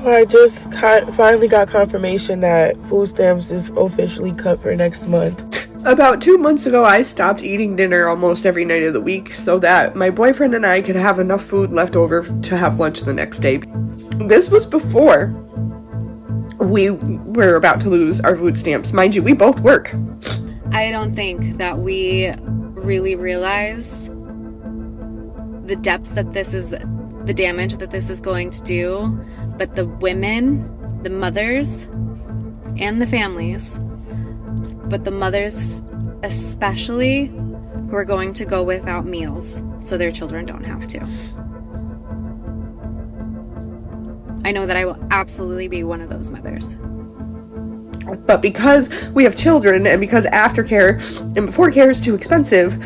I just finally got confirmation that food stamps is officially cut for next month. About 2 months ago, I stopped eating dinner almost every night of the week so that my boyfriend and I could have enough food left over to have lunch the next day. This was before we were about to lose our food stamps. Mind you, we both work. I don't think that we really realize the depth that this is, the damage that this is going to do, but the women, the mothers, and the families, but the mothers especially, who are going to go without meals so their children don't have to. I know that I will absolutely be one of those mothers. But because we have children and because aftercare and before care is too expensive,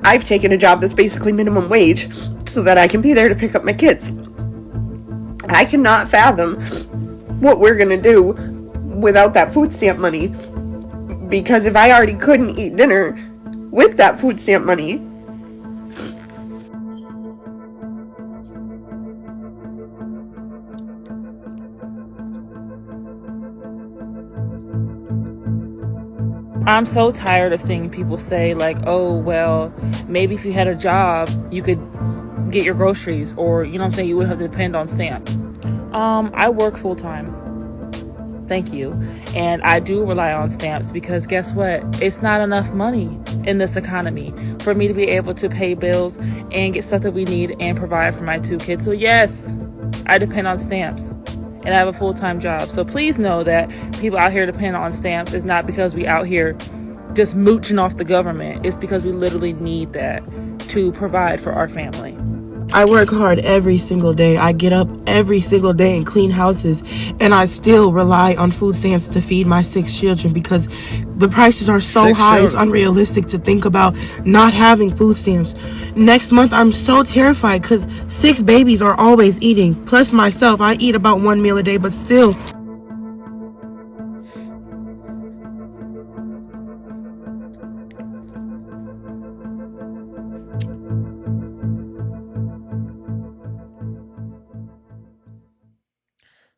I've taken a job that's basically minimum wage so that I can be there to pick up my kids. I cannot fathom what we're going to do without that food stamp money, because if I already couldn't eat dinner with that food stamp money, I'm so tired of seeing people say, like, oh, well, maybe if you had a job, you could get your groceries, or, you know what I'm saying, you wouldn't have to depend on stamps. I work full time. Thank you. And I do rely on stamps because guess what? It's not enough money in this economy for me to be able to pay bills and get stuff that we need and provide for my 2 kids. So yes, I depend on stamps. And I have a full-time job. So please know that people out here depend on stamps is not because we out here just mooching off the government. It's because we literally need that to provide for our family. I work hard every single day. I get up every single day and clean houses, and I still rely on food stamps to feed my 6 children because the prices are so 6 high. It's children. unrealistic to think about not having food stamps. Next month, I'm so terrified because 6 babies are always eating. Plus myself, I eat about 1 meal a day, but still.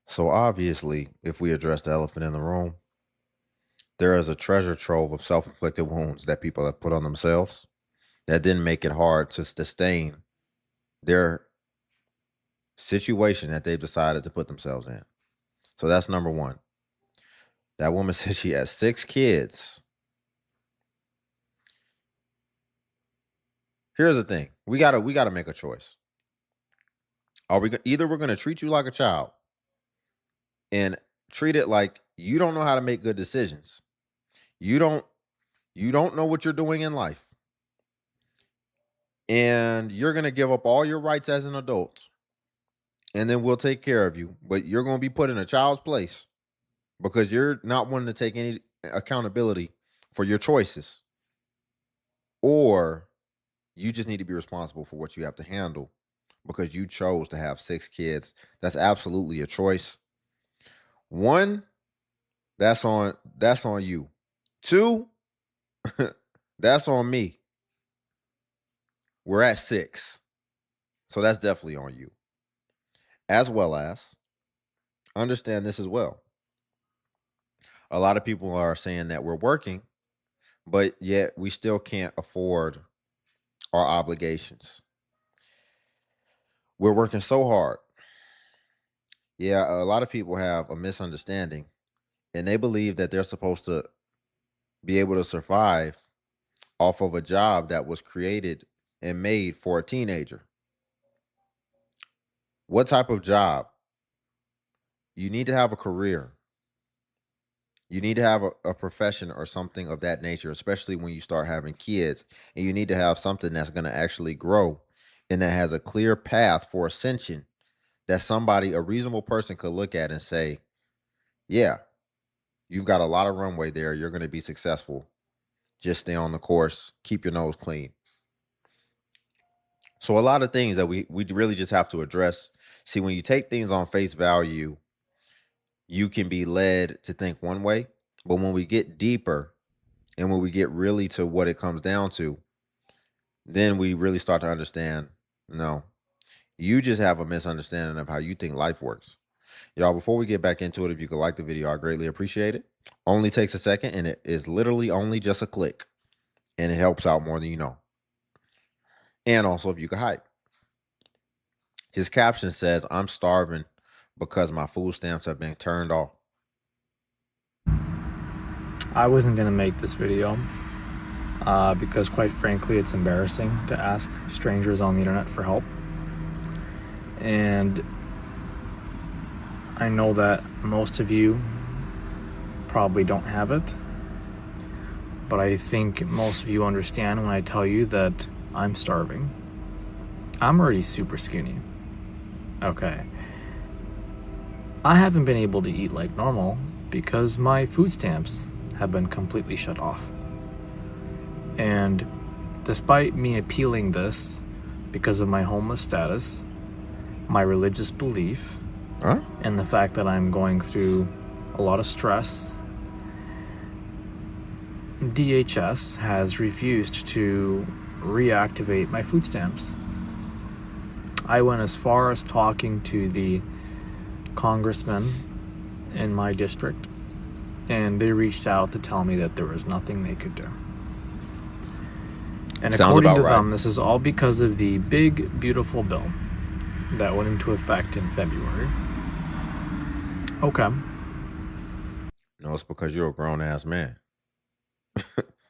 So obviously, if we address the elephant in the room, there is a treasure trove of self-inflicted wounds that people have put on themselves that didn't make it hard to sustain their situation that they've decided to put themselves in. So that's number one. That woman said she has 6 kids. Here's the thing: we gotta make a choice. Either we're gonna treat you like a child and treat it like you don't know how to make good decisions. You don't know what you're doing in life. And you're going to give up all your rights as an adult. And then we'll take care of you, but you're going to be put in a child's place because you're not wanting to take any accountability for your choices. Or you just need to be responsible for what you have to handle because you chose to have 6 kids. That's absolutely a choice. 1, that's on you. 2, that's on me. We're at 6. So that's definitely on you. As well as understand this as well. A lot of people are saying that we're working, but yet we still can't afford our obligations. We're working so hard. Yeah, a lot of people have a misunderstanding and they believe that they're supposed to be able to survive off of a job that was created and made for a teenager. What type of job? You need to have a career. You need to have a profession or something of that nature, especially when you start having kids. And you need to have something that's going to actually grow and that has a clear path for ascension that somebody, a reasonable person, could look at and say, yeah, you've got a lot of runway there. You're going to be successful. Just stay on the course. Keep your nose clean. So a lot of things that we really just have to address. See, when you take things on face value, you can be led to think one way, but when we get deeper and when we get really to what it comes down to, then we really start to understand, no, you just have a misunderstanding of how you think life works. Y'all, before we get back into it, if you could like the video, I greatly appreciate it. Only takes a second, and it is literally only just a click, and it helps out more than you know. And also, if you could hype. His caption says, "I'm starving because my food stamps have been turned off." I wasn't going to make this video because, quite frankly, it's embarrassing to ask strangers on the internet for help. And I know that most of you probably don't have it, but I think most of you understand when I tell you that I'm starving. I'm already super skinny. Okay. I haven't been able to eat like normal because my food stamps have been completely shut off. And despite me appealing this because of my homeless status, my religious belief, and the fact that I'm going through a lot of stress, DHS has refused to reactivate my food stamps. I went as far as talking to the congressman in my district, and they reached out to tell me that there was nothing they could do. And Sounds according about to right. them, this is all because of the big, beautiful bill that went into effect in February. Okay. No, it's because you're a grown-ass man.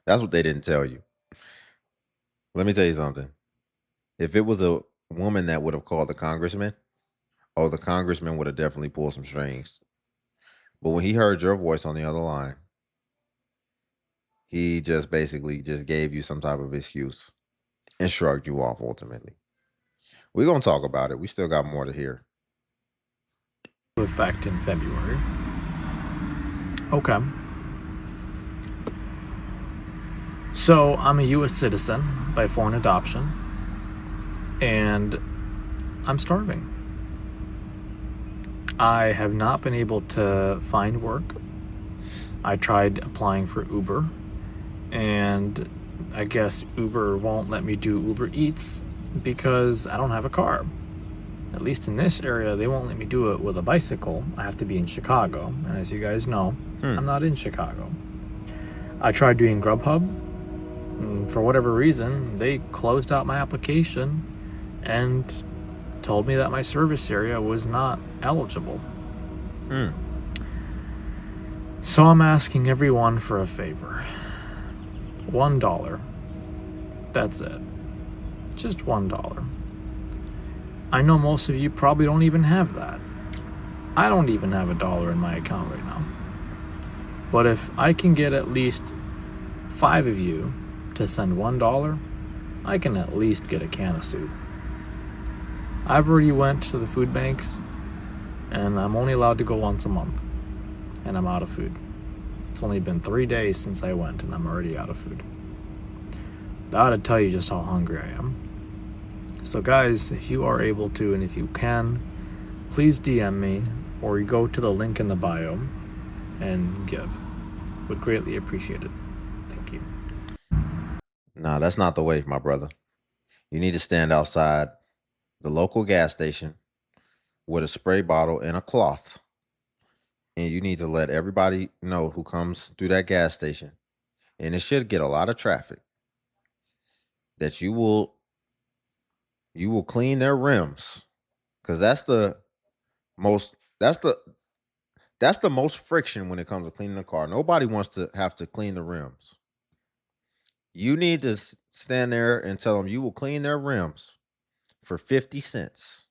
That's what they didn't tell you. Let me tell you something. If it was a woman that would have called the congressman, the congressman would have definitely pulled some strings. But when he heard your voice on the other line, he just basically just gave you some type of excuse and shrugged you off ultimately. We're going to talk about it. We still got more to hear. Effect in February. Okay. So I'm a U.S. citizen by foreign adoption, and I'm starving. I have not been able to find work. I tried applying for Uber, and I guess Uber won't let me do Uber Eats because I don't have a car. At least in this area, they won't let me do it with a bicycle. I have to be in Chicago, and as you guys know, I'm not in Chicago. I tried doing Grubhub, and for whatever reason, they closed out my application and told me that my service area was not eligible. So I'm asking everyone for a favor. $1. That's it. Just $1. I know most of you probably don't even have that. I don't even have $1 in my account right now. But if I can get at least 5 of you to send $1, I can at least get a can of soup. I've already went to the food banks, and I'm only allowed to go once a month, and I'm out of food. It's only been 3 days since I went, and I'm already out of food. That ought to tell you just how hungry I am. So guys, if you are able to, and if you can, please DM me, or you go to the link in the bio and give. Would greatly appreciate it. Thank you. Nah, that's not the way, my brother. You need to stand outside the local gas station with a spray bottle and a cloth. And you need to let everybody know who comes through that gas station, and it should get a lot of traffic, that you will clean their rims, because that's the most friction when it comes to cleaning the car. Nobody wants to have to clean the rims. You need to stand there and tell them you will clean their rims for 50 cents.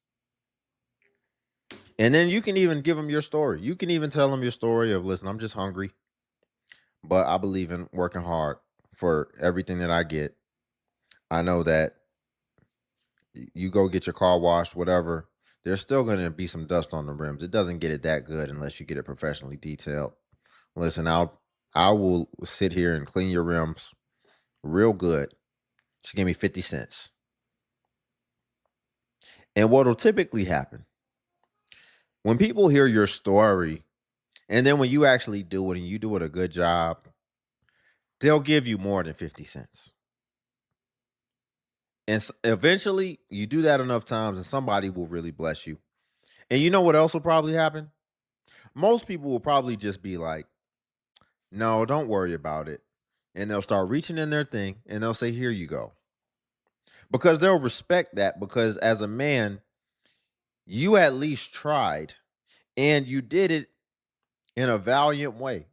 And then you can even give them your story. You can even tell them your story of, listen, I'm just hungry, but I believe in working hard for everything that I get. I know that you go get your car washed, whatever, there's still going to be some dust on the rims. It doesn't get it that good unless you get it professionally detailed. Listen, I will sit here and clean your rims real good. Just give me 50 cents. And what will typically happen when people hear your story, and then when you actually do it and you do it a good job, they'll give you more than 50 cents. And eventually you do that enough times and somebody will really bless you. And you know what else will probably happen? Most people will probably just be like, no, don't worry about it. And they'll start reaching in their thing and they'll say, here you go. Because they'll respect that, because as a man, you at least tried and you did it in a valiant way.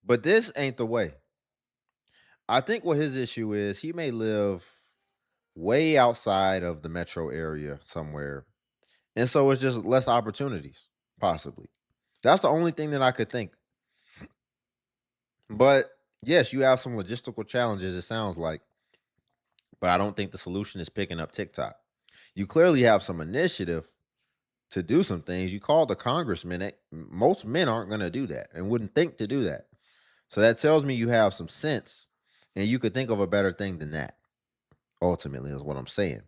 But this ain't the way. I think what his issue is, he may live way outside of the metro area somewhere. And so it's just less opportunities, possibly. That's the only thing that I could think. But yes, you have some logistical challenges, it sounds like. But I don't think the solution is picking up TikTok. You clearly have some initiative to do some things. You called the congressman. Most men aren't going to do that and wouldn't think to do that. So that tells me you have some sense and you could think of a better thing than that. Ultimately, is what I'm saying.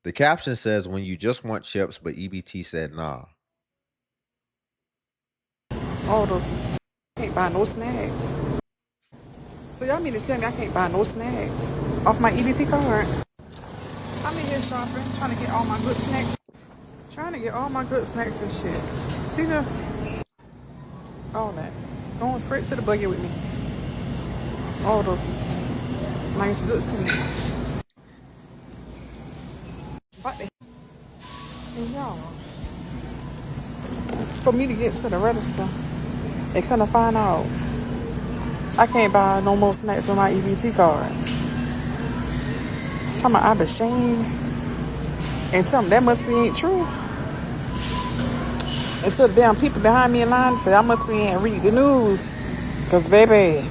The caption says, when you just want chips, but EBT said nah. All those can't buy no snacks. So y'all mean to tell me I can't buy no snacks off my EBT card? I'm in here shopping, trying to get all my good snacks. Trying to get all my good snacks and shit. See this? All that. Going straight to the buggy with me. All those nice good sweets. But they, and y'all, for me to get to the register, they couldn't find out I can't buy no more snacks on my EBT card. Tell me I'm ashamed. And tell them that must be ain't true. And so the damn people behind me in line say I must be ain't read the news. Cause baby,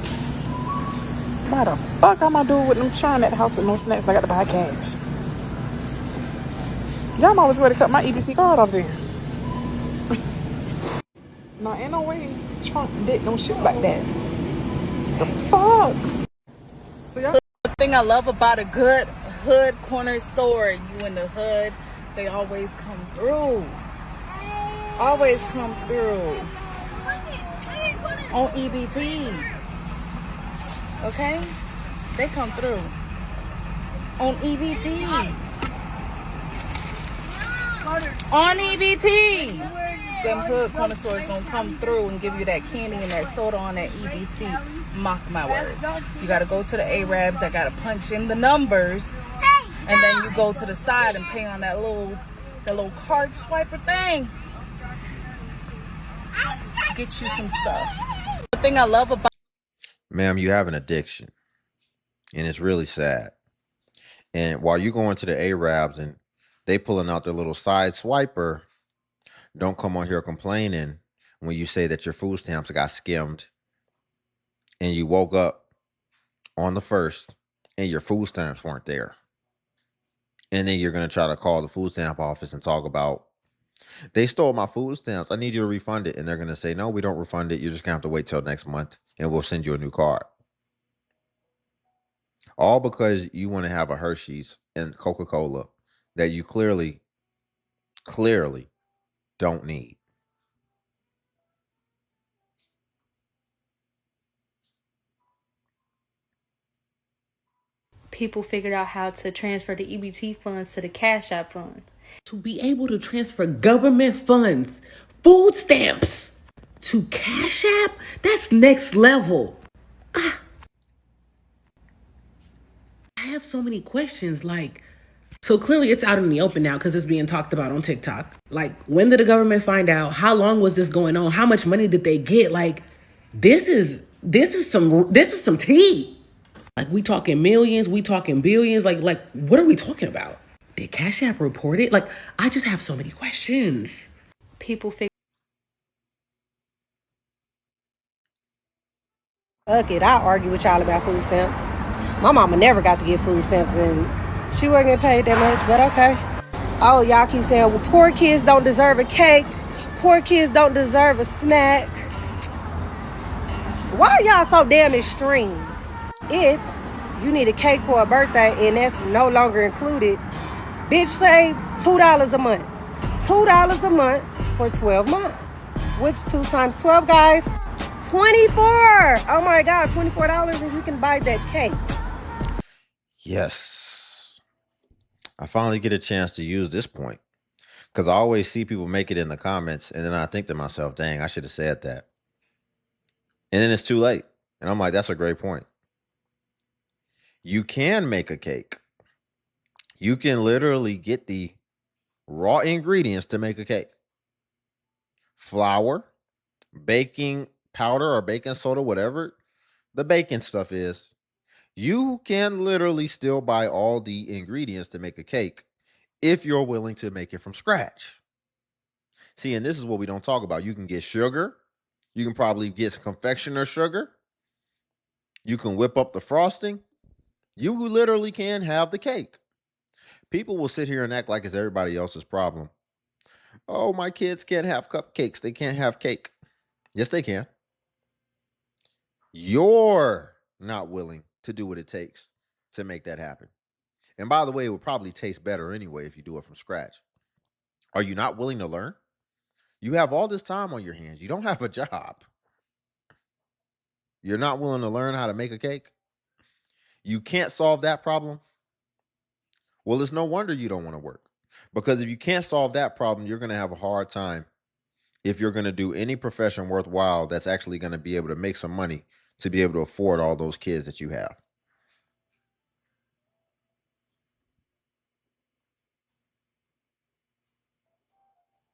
why the fuck am I doing with them churn at the house with no snacks and I got to buy cash? Y'all always ready to cut my EBC card off there. No, ain't no way Trump did no shit like that. The fuck? So y'all. The thing I love about a good hood corner store, you in the hood, they always come through. Always come through. On EBT. Okay? They come through. On EBT. On EBT. Them hood corner stores gonna come through and give you that candy and that soda on that EBT. Mark my words. You gotta go to the Arabs that gotta punch in the numbers, and then you go to the side and pay on that little card swiper thing. Get you some stuff. The thing I love about Ma'am, you have an addiction. And it's really sad. And while you're going to the Arabs and they pulling out their little side swiper, don't come on here complaining when you say that your food stamps got skimmed and you woke up on the 1st and your food stamps weren't there. And then you're going to try to call the food stamp office and talk about, they stole my food stamps. I need you to refund it. And they're going to say, no, we don't refund it. You're just going to have to wait till next month and we'll send you a new card. All because you want to have a Hershey's and Coca-Cola that you clearly don't need. People figured out how to transfer the EBT funds to the Cash App funds. To be able to transfer government funds, food stamps, to Cash App, that's next level. I have so many questions. Like, so clearly it's out in the open now because it's being talked about on TikTok. Like, when did the government find out? How long was this going on? How much money did they get? Like, this is some tea. Like, we talking millions, we talking billions. Like, what are we talking about? Did Cash App report it? Like, I just have so many questions. People figured Fuck it, I argue with y'all about food stamps. My mama never got to get food stamps and she wasn't getting paid that much, but okay. Oh, y'all keep saying, well, poor kids don't deserve a cake. Poor kids don't deserve a snack. Why are y'all so damn extreme? If you need a cake for a birthday and that's no longer included, bitch, save $2 a month. $2 a month for 12 months. What's 2 times 12, guys? Oh my God, $24 and you can buy that cake. Yes. I finally get a chance to use this point because I always see people make it in the comments, and then I think to myself, dang, I should have said that. And then it's too late. And I'm like, that's a great point. You can make a cake. You can literally get the raw ingredients to make a cake: flour, baking powder or baking soda, whatever the baking stuff is. You can literally still buy all the ingredients to make a cake if you're willing to make it from scratch. See, and this is what we don't talk about. You can get sugar. You can probably get some confectioner sugar. You can whip up the frosting. You literally can have the cake. People will sit here and act like it's everybody else's problem. Oh, my kids can't have cupcakes. They can't have cake. Yes, they can. You're not willing to do what it takes to make that happen. And by the way, it would probably taste better anyway if you do it from scratch. Are you not willing to learn? You have all this time on your hands. You don't have a job. You're not willing to learn how to make a cake? You can't solve that problem? Well, it's no wonder you don't want to work. Because if you can't solve that problem, you're going to have a hard time if you're going to do any profession worthwhile that's actually going to be able to make some money to be able to afford all those kids that you have.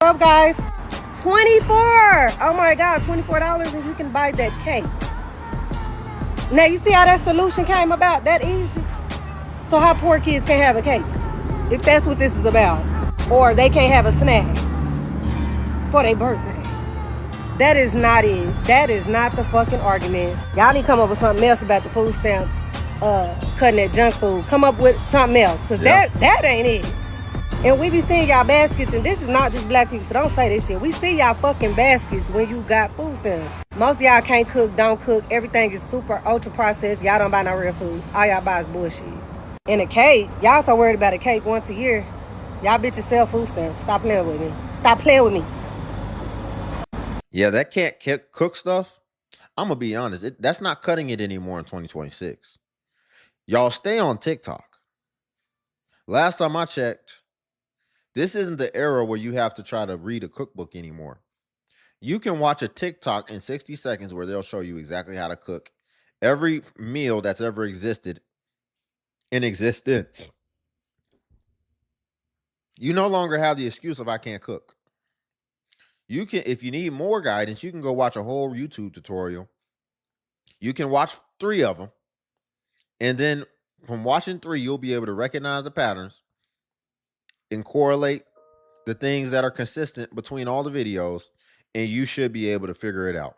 Up, guys. 24. Oh my God, $24 and you can buy that cake. Now you see how that solution came about that easy? So how poor kids can't have a cake, if that's what this is about, or they can't have a snack for their birthday. That is not it. That is not the fucking argument. Y'all need to come up with something else about the food stamps, cutting that junk food. Come up with something else, because that ain't it. And we be seeing y'all baskets, and this is not just black people, so don't say this shit. We see y'all fucking baskets when you got food stamps. Most of y'all can't cook, don't cook. Everything is super ultra processed. Y'all don't buy no real food. All y'all buy is bullshit. And a cake, y'all so worried about a cake once a year. Y'all bitches sell food stamps. Stop playing with me. Stop playing with me. Yeah, that can't cook stuff. I'm going to be honest. That's not cutting it anymore in 2026. Y'all stay on TikTok. Last time I checked, this isn't the era where you have to try to read a cookbook anymore. You can watch a TikTok in 60 seconds where they'll show you exactly how to cook every meal that's ever existed in existence. You no longer have the excuse of I can't cook. You can, if you need more guidance, you can go watch a whole YouTube tutorial. You can watch 3 of them. And then from watching 3, you'll be able to recognize the patterns and correlate the things that are consistent between all the videos, and you should be able to figure it out.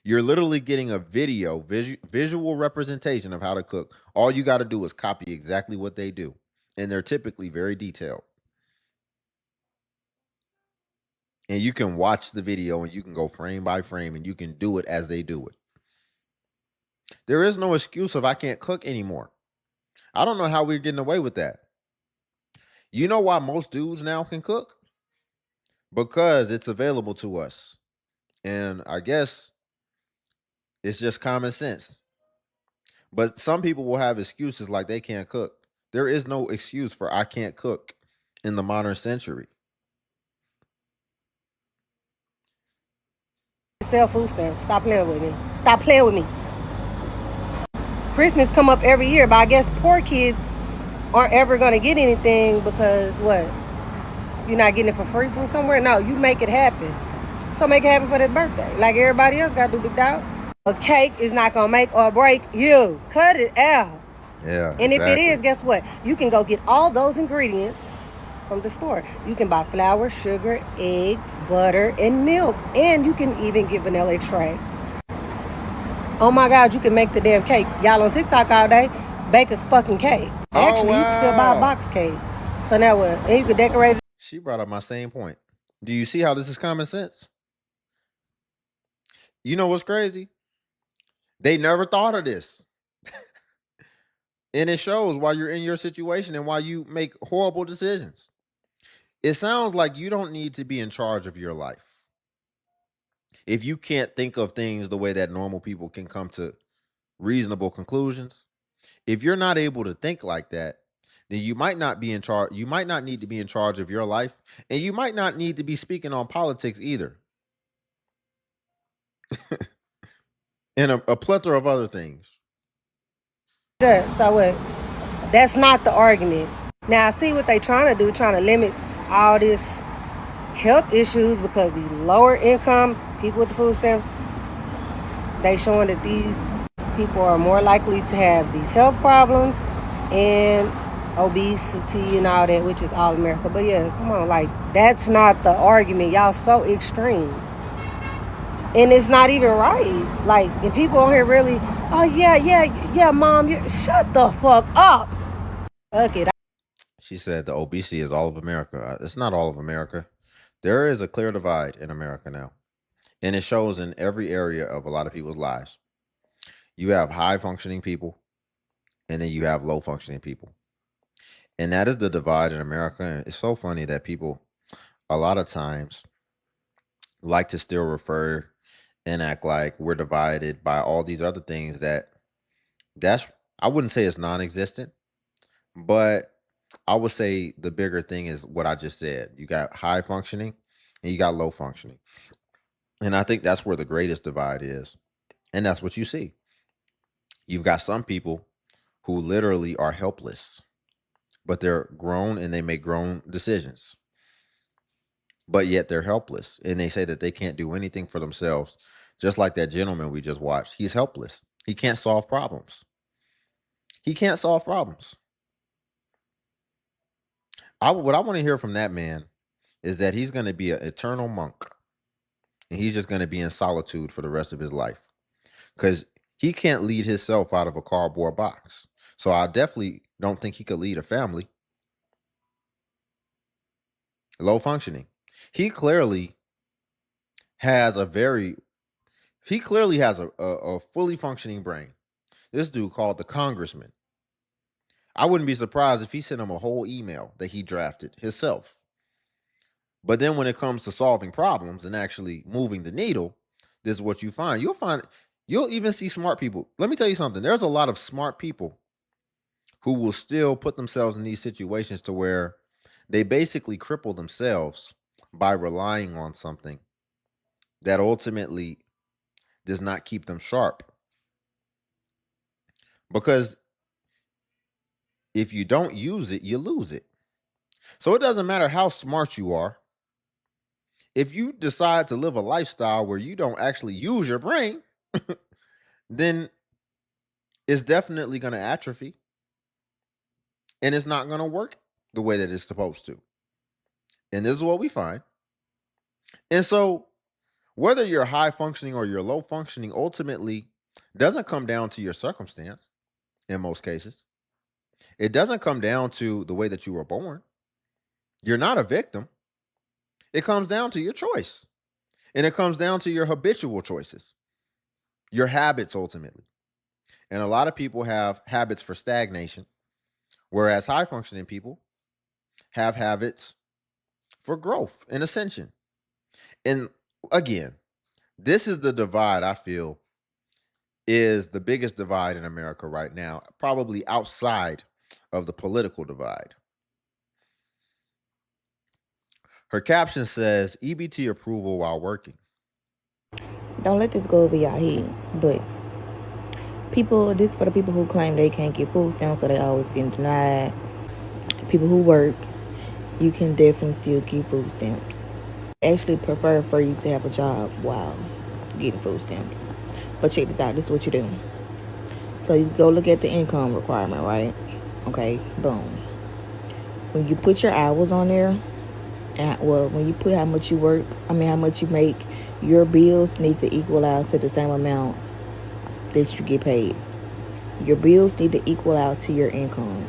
You're literally getting a visual representation of how to cook. All you got to do is copy exactly what they do, and they're typically very detailed. And you can watch the video and you can go frame by frame and you can do it as they do it. There is no excuse of I can't cook anymore. I don't know how we're getting away with that. You know why most dudes now can cook? Because it's available to us. And I guess it's just common sense. But some people will have excuses like they can't cook. There is no excuse for I can't cook in the modern century. Sell food stamps. Stop playing with me. Stop playing with me. Christmas come up every year, but I guess poor kids aren't ever going to get anything because what? You're not getting it for free from somewhere? No, you make it happen. So make it happen for their birthday. Like everybody else got to do, big dog. A cake is not going to make or break you. Cut it out. Yeah, and exactly. If it is, guess what? You can go get all those ingredients from the store. You can buy flour, sugar, eggs, butter, and milk. And you can even get vanilla extracts. Oh my God, you can make the damn cake. Y'all on TikTok all day, bake a fucking cake. Actually, you can still buy a box cake. So now what? And you can decorate it. She brought up my same point. Do you see how this is common sense? You know what's crazy? They never thought of this. And it shows why you're in your situation and why you make horrible decisions. It sounds like you don't need to be in charge of your life. if you can't think of things the way that normal people can come to reasonable conclusions, if you're not able to think like that, then you might not be in charge. You might not need to be in charge of your life, and you might not need to be speaking on politics either, and a plethora of other things. So what? That's not the argument. Now I see what they trying to do, trying to limit all this health issues because the lower income people with the food stamps, they showing that these people are more likely to have these health problems and obesity and all that, which is all America. But yeah, come on, like that's not the argument. Y'all so extreme. And it's not even right. Like, and people on here really, oh yeah, mom, shut the fuck up. Fuck it. She said the obesity is all of America. It's not all of America. There is a clear divide in America now, and it shows in every area of a lot of people's lives. You have high functioning people, and then you have low functioning people. And that is the divide in America. And it's so funny that people, a lot of times, like to still refer and act like we're divided by all these other things that's I wouldn't say it's non-existent, but I would say the bigger thing is what I just said. You got high functioning and you got low functioning. And I think that's where the greatest divide is. And that's what you see. You've got some people who literally are helpless, but they're grown and they make grown decisions. But yet they're helpless. And they say that they can't do anything for themselves. Just like that gentleman we just watched. He's helpless. He can't solve problems. He can't solve problems. What I want to hear from that man is that he's going to be an eternal monk. And he's just going to be in solitude for the rest of his life. Because he can't lead himself out of a cardboard box. So I definitely don't think he could lead a family. Low functioning. He clearly has a fully functioning brain. This dude called the congressman. I wouldn't be surprised if he sent him a whole email that he drafted himself. But then when it comes to solving problems and actually moving the needle, this is what you find. You'll even see smart people. Let me tell you something. There's a lot of smart people who will still put themselves in these situations to where they basically cripple themselves by relying on something that ultimately does not keep them sharp. Because if you don't use it, you lose it. So it doesn't matter how smart you are. If you decide to live a lifestyle where you don't actually use your brain, then it's definitely going to atrophy and it's not going to work the way that it's supposed to. And this is what we find. And so whether you're high functioning or you're low functioning, ultimately doesn't come down to your circumstance in most cases. It doesn't come down to the way that you were born. You're not a victim. It comes down to your choice. And it comes down to your habitual choices, your habits ultimately. And a lot of people have habits for stagnation, whereas high functioning people have habits for growth and ascension. And again, this is the divide I feel is the biggest divide in America right now, probably outside of the political divide. Her caption says EBT approval while working. Don't let this go over your head. But this for the people who claim they can't get food stamps, so they always getting denied. People who work, you can definitely still get food stamps. Actually prefer for you to have a job while getting food stamps. But check this out, this is what you do. So you go look at the income requirement, right? Okay, boom. When you put your hours on there, when you put how much you work, how much you make, your bills need to equal out to the same amount that you get paid. Your bills need to equal out to your income.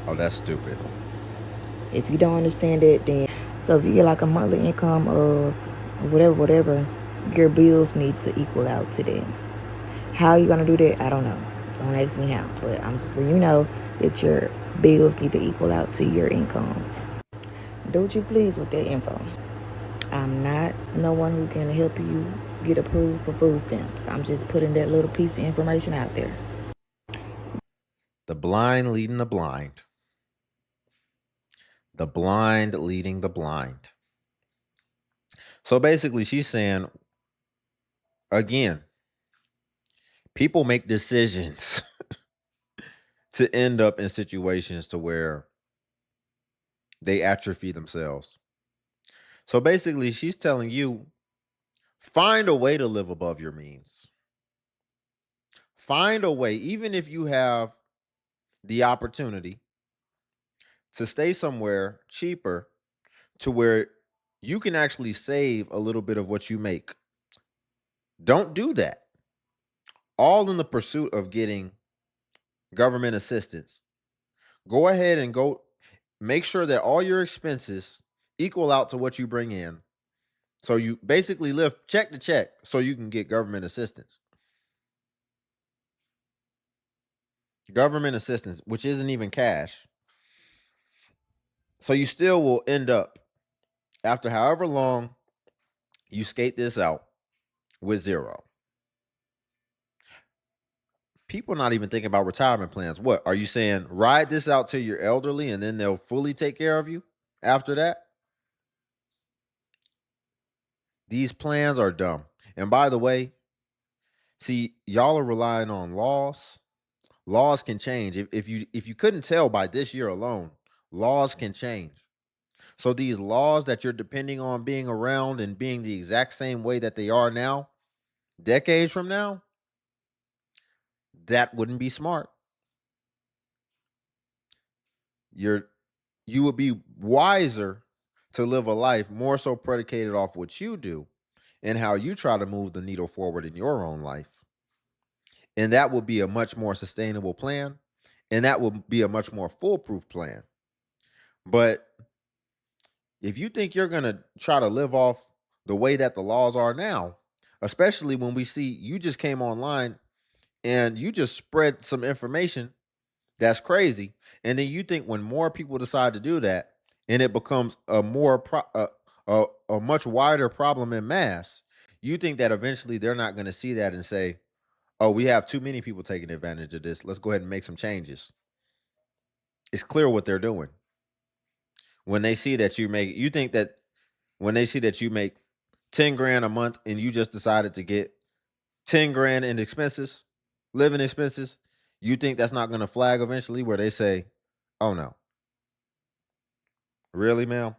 Oh, that's stupid. If you don't understand it, then so if you get like a monthly income of whatever, your bills need to equal out to that. How you gonna do that? I don't know. Don't ask me how, but I'm just letting you know that your bills need to equal out to your income. Do what you please with that info. I'm not no one who can help you get approved for food stamps. I'm just putting that little piece of information out there. The blind leading the blind. The blind leading the blind. So basically, she's saying, again, people make decisions to end up in situations to where they atrophy themselves. So basically, she's telling you, find a way to live above your means. Find a way, even if you have the opportunity to stay somewhere cheaper to where you can actually save a little bit of what you make. Don't do that. All in the pursuit of getting government assistance. Go ahead and go make sure that all your expenses equal out to what you bring in. So you basically live check to check so you can get government assistance. Government assistance, which isn't even cash. So you still will end up, after however long you skate this out, with zero. People not even thinking about retirement plans. What are you saying? Ride this out till you're elderly and then they'll fully take care of you after that? These plans are dumb. And by the way, see, y'all are relying on laws. Laws can change. If you couldn't tell by this year alone, laws can change. So these laws that you're depending on being around and being the exact same way that they are now, decades from now, that wouldn't be smart. You're you would be wiser to live a life more so predicated off what you do and how you try to move the needle forward in your own life. And that would be a much more sustainable plan. And that would be a much more foolproof plan. But if you think you're going to try to live off the way that the laws are now, especially when we see you just came online and you just spread some information that's crazy. And then you think when more people decide to do that and it becomes a much wider problem in mass, you think that eventually they're not going to see that and say, "Oh, we have too many people taking advantage of this. Let's go ahead and make some changes." It's clear what they're doing. When they see that you think that when they see that you make 10 grand a month and you just decided to get 10 grand in expenses, living expenses, you think that's not going to flag eventually where they say, "Oh no. Really, ma'am?"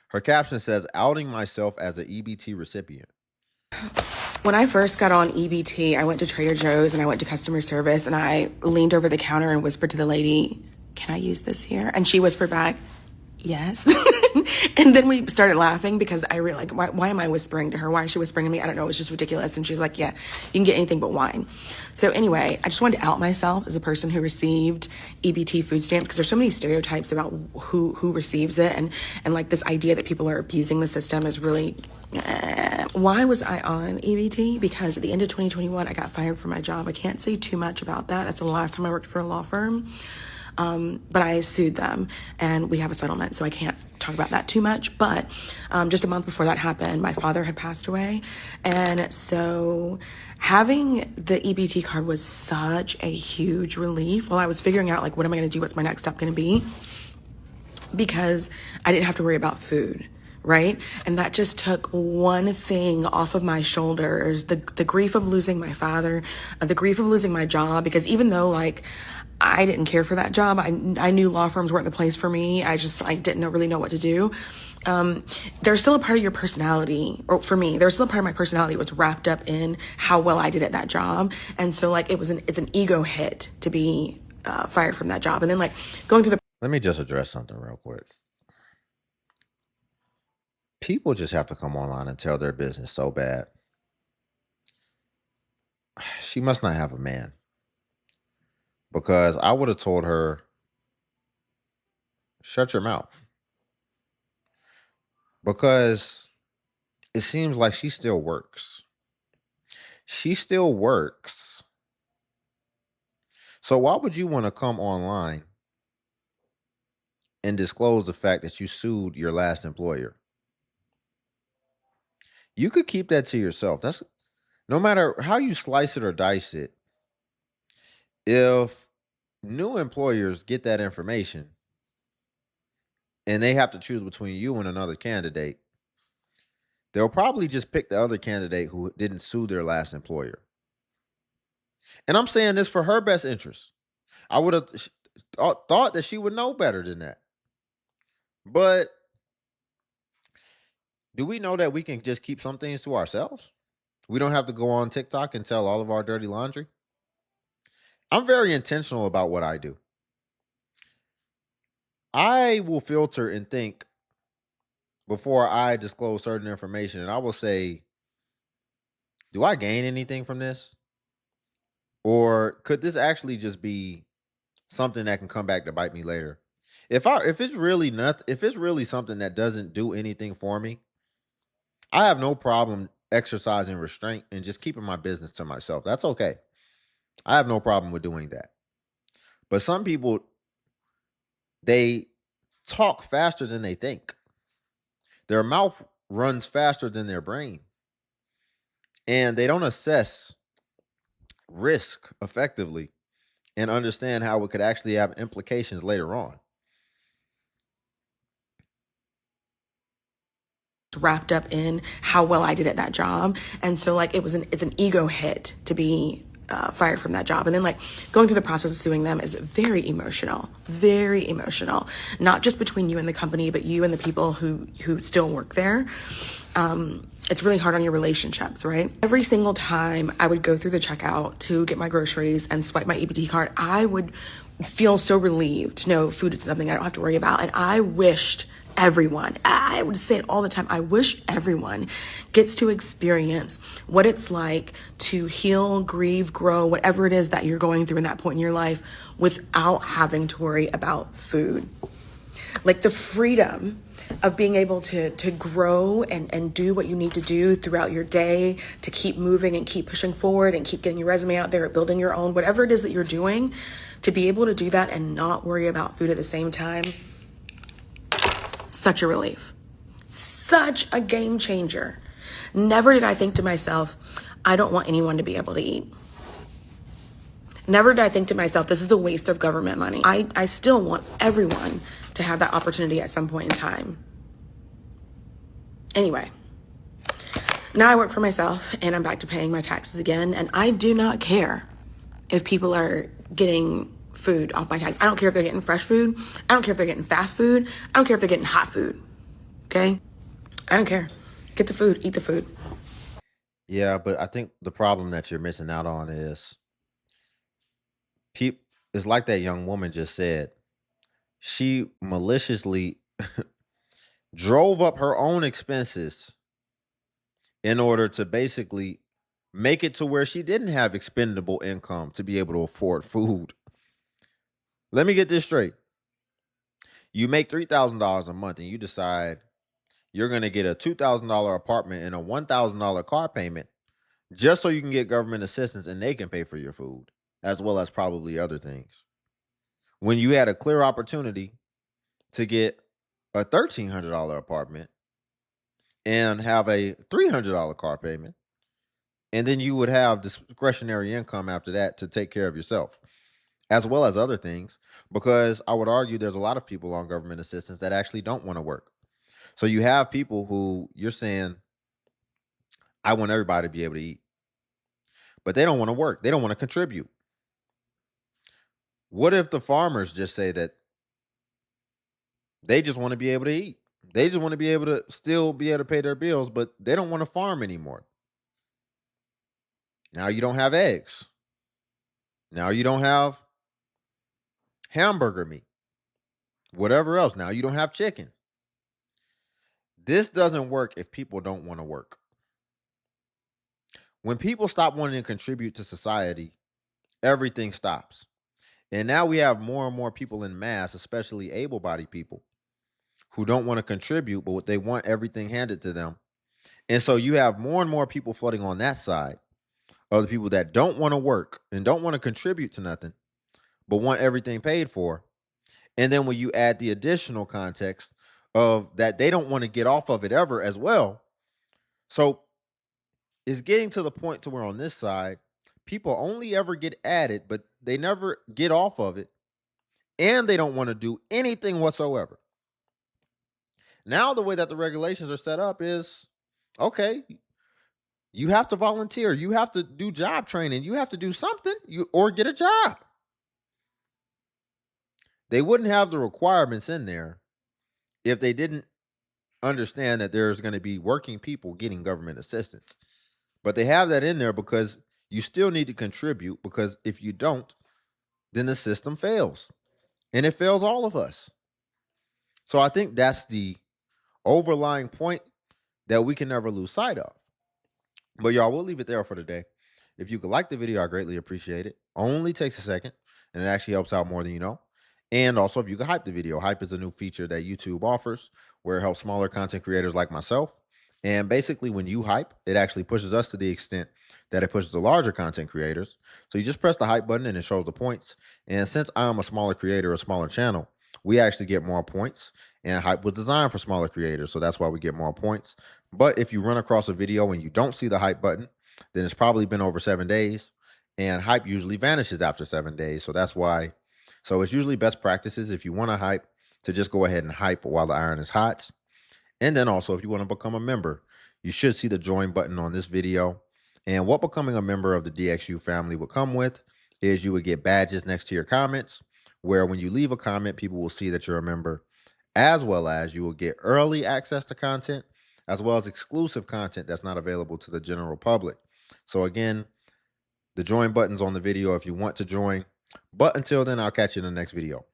Her caption says, "Outing myself as an EBT recipient." When I first got on EBT, I went to Trader Joe's and I went to customer service and I leaned over the counter and whispered to the lady, "Can I use this here?" And she whispered back, "Yes." And then we started laughing because I realized, why am I whispering to her? Why is she whispering to me? I don't know. It was just ridiculous. And she's like, "Yeah, you can get anything but wine." So anyway, I just wanted to out myself as a person who received EBT food stamps because there's so many stereotypes about who receives it. And like this idea that people are abusing the system is really, why was I on EBT? Because at the end of 2021, I got fired from my job. I can't say too much about that. That's the last time I worked for a law firm. But I sued them and we have a settlement, so I can't talk about that too much. But just a month before that happened, my father had passed away. And so having the EBT card was such a huge relief while I was figuring out, like, what am I going to do? What's my next step going to be? Because I didn't have to worry about food. Right? And that just took one thing off of my shoulders, the grief of losing my father, the grief of losing my job, because even though like I didn't care for that job, I knew law firms weren't the place for me. I didn't really know what to do. There's still a part of your personality, or for me, there's still a part of my personality was wrapped up in how well I did at that job. And so like it's an ego hit to be fired from that job. And then like going through the Let me just address something real quick. People just have to come online and tell their business so bad. She must not have a man. Because I would have told her, shut your mouth. Because it seems like she still works. She still works. So why would you want to come online and disclose the fact that you sued your last employer. You could keep that to yourself. That's no matter how you slice it or dice it. If new employers get that information and they have to choose between you and another candidate, they'll probably just pick the other candidate who didn't sue their last employer. And I'm saying this for her best interest. I would have thought that she would know better than that. But do we know that we can just keep some things to ourselves? We don't have to go on TikTok and tell all of our dirty laundry. I'm very intentional about what I do. I will filter and think before I disclose certain information, and I will say, do I gain anything from this? Or could this actually just be something that can come back to bite me later? If it's really nothing, if it's really something that doesn't do anything for me, I have no problem exercising restraint and just keeping my business to myself. That's okay. I have no problem with doing that. But some people, they talk faster than they think. Their mouth runs faster than their brain. And they don't assess risk effectively and understand how it could actually have implications later on. Wrapped up in how well I did at that job. And so like it's an ego hit to be fired from that job. And then like going through the process of suing them is very emotional, not just between you and the company, but you and the people who still work there. It's really hard on your relationships, right? Every single time I would go through the checkout to get my groceries and swipe my EBT card, I would feel so relieved to know food is something I don't have to worry about. And I wished everyone, I would say it all the time, I wish everyone gets to experience what it's like to heal, grieve, grow, whatever it is that you're going through in that point in your life without having to worry about food. Like the freedom of being able to grow and do what you need to do throughout your day to keep moving and keep pushing forward and keep getting your resume out there, building your own, whatever it is that you're doing, to be able to do that and not worry about food at the same time. Such a relief. Such a game changer. Never did I think to myself, I don't want anyone to be able to eat. Never did I think to myself, this is a waste of government money. I still want everyone to have that opportunity at some point in time. Anyway, now I work for myself and I'm back to paying my taxes again. And I do not care if people are getting food off my tax. I don't care if they're getting fresh food. I don't care if they're getting fast food. I don't care if they're getting hot food. Okay? I don't care. Get the food, eat the food. Yeah, but I think the problem that you're missing out on is it's like that young woman just said. She maliciously drove up her own expenses in order to basically make it to where she didn't have expendable income to be able to afford food. Let me get this straight. You make $3,000 a month and you decide you're going to get a $2,000 apartment and a $1,000 car payment just so you can get government assistance and they can pay for your food as well as probably other things. When you had a clear opportunity to get a $1,300 apartment and have a $300 car payment, and then you would have discretionary income after that to take care of yourself as well as other things, because I would argue there's a lot of people on government assistance that actually don't want to work. So you have people who you're saying, I want everybody to be able to eat, but they don't want to work. They don't want to contribute. What if the farmers just say that they just want to be able to eat? They just want to be able to still be able to pay their bills, but they don't want to farm anymore. Now you don't have eggs. Now you don't have hamburger meat. Whatever else. Now you don't have chicken. This doesn't work if people don't want to work. When people stop wanting to contribute to society, everything stops. And now we have more and more people in mass, especially able-bodied people, who don't want to contribute, but they want everything handed to them. And so you have more and more people flooding on that side of the people that don't want to work and don't want to contribute to nothing, but want everything paid for. And then when you add the additional context of that they don't want to get off of it ever as well. So it's getting to the point to where on this side, people only ever get added, but they never get off of it. And they don't want to do anything whatsoever. Now, the way that the regulations are set up is okay, you have to volunteer, you have to do job training, you have to do something, or get a job. They wouldn't have the requirements in there if they didn't understand that there's going to be working people getting government assistance. But they have that in there because you still need to contribute, because if you don't, then the system fails. And it fails all of us. So I think that's the overlying point that we can never lose sight of. But y'all, we'll leave it there for today. If you could like the video, I greatly appreciate it. Only takes a second, and it actually helps out more than you know. And also, if you could hype the video. Hype is a new feature that YouTube offers where it helps smaller content creators like myself. And basically, when you hype, it actually pushes us to the extent that it pushes the larger content creators. So you just press the hype button and it shows the points. And since I'm a smaller creator, a smaller channel, we actually get more points. And hype was designed for smaller creators, so that's why we get more points. But if you run across a video and you don't see the hype button, then it's probably been over 7 days. And hype usually vanishes after 7 days. So that's why. So it's usually best practices if you want to hype to just go ahead and hype while the iron is hot. And then also, if you want to become a member, you should see the join button on this video. And what becoming a member of the DXU family would come with is you would get badges next to your comments, where when you leave a comment, people will see that you're a member, as well as you will get early access to content, as well as exclusive content that's not available to the general public. So again, the join button's on the video if you want to join. But until then, I'll catch you in the next video.